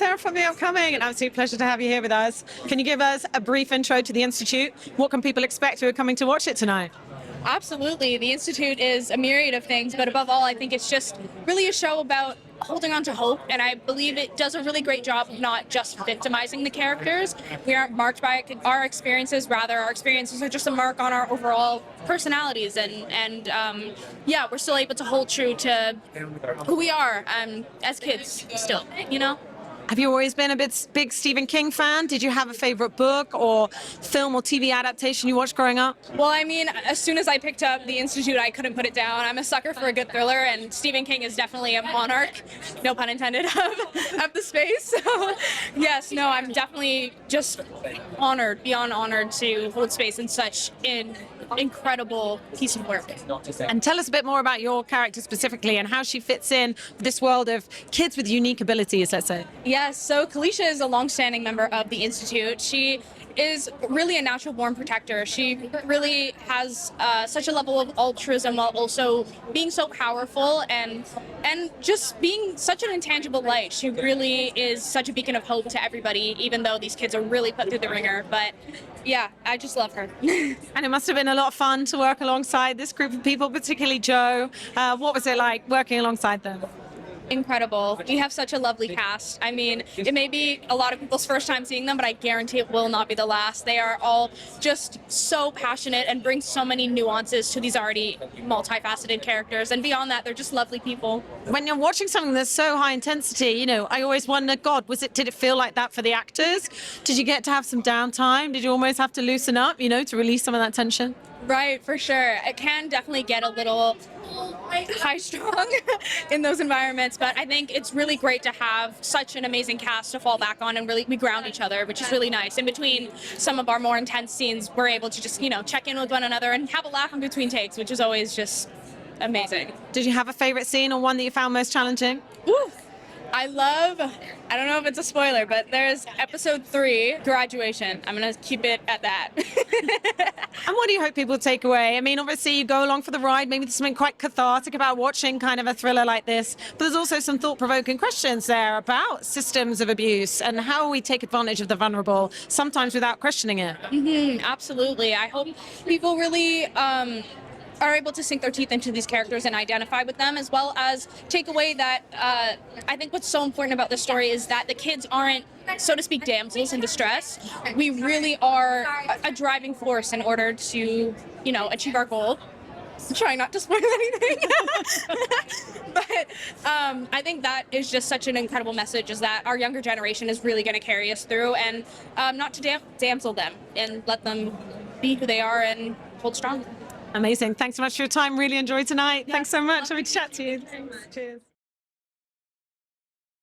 Sarah, for the upcoming. An absolute pleasure to have you here with us. Can you give us a brief intro to the Institute? What can people expect who are coming to watch it tonight? Absolutely. The Institute is a myriad of things, but above all, I think it's just really a show about holding on to hope, and I believe it does a really great job of not just victimizing the characters. We aren't marked by our experiences, rather our experiences are just a mark on our overall personalities, and yeah, we're still able to hold true to who we are as kids still, you know? Have you always been a big Stephen King fan? Did you have a favorite book or film or TV adaptation you watched growing up? Well, I mean, as soon as I picked up The Institute, I couldn't put it down. I'm a sucker for a good thriller, and Stephen King is definitely a monarch, no pun intended, of the space. So, yes, no, I'm definitely just honored, beyond honored to hold space in such an incredible piece of work. And tell us a bit more about your character specifically and how she fits in this world of kids with unique abilities, let's say. Yes, so Kicia is a long-standing member of the Institute. She is really a natural-born protector. She really has such a level of altruism while also being so powerful and just being such an intangible light. She really is such a beacon of hope to everybody, even though these kids are really put through the ringer. But yeah, I just love her. And it must have been a lot of fun to work alongside this group of people, particularly Joe. What was it like working alongside them? Incredible. We have such a lovely cast. I mean, it may be a lot of people's first time seeing them, but I guarantee it will not be the last. They are all just so passionate and bring so many nuances to these already multifaceted characters. And beyond that, they're just lovely people. When you're watching something that's so high intensity, you know, I always wonder, God, did it feel like that for the actors? Did you get to have some downtime? Did you almost have to loosen up, you know, to release some of that tension? Right, for sure. It can definitely get a little high-strung in those environments, but I think it's really great to have such an amazing cast to fall back on, and really we ground each other, which is really nice. In between some of our more intense scenes, we're able to just, you know, check in with one another and have a laugh in between takes, which is always just amazing. Did you have a favorite scene or one that you found most challenging? Woo! I don't know if it's a spoiler, but there's episode 3, graduation. I'm going to keep it at that. And what do you hope people take away? I mean, obviously you go along for the ride. Maybe there's something quite cathartic about watching kind of a thriller like this. But there's also some thought-provoking questions there about systems of abuse and how we take advantage of the vulnerable, sometimes without questioning it. Mm-hmm, absolutely. I hope people really are able to sink their teeth into these characters and identify with them, as well as take away that I think what's so important about this story is that the kids aren't, so to speak, damsels in distress. We really are a driving force in order to, you know, achieve our goal. I'm trying not to spoil anything. But I think that is just such an incredible message, is that our younger generation is really going to carry us through, and not to damsel them and let them be who they are and hold strong. Amazing. Thanks so much for your time. Really enjoyed tonight. Thanks so much. Lovely to chat to you. Thanks. Cheers.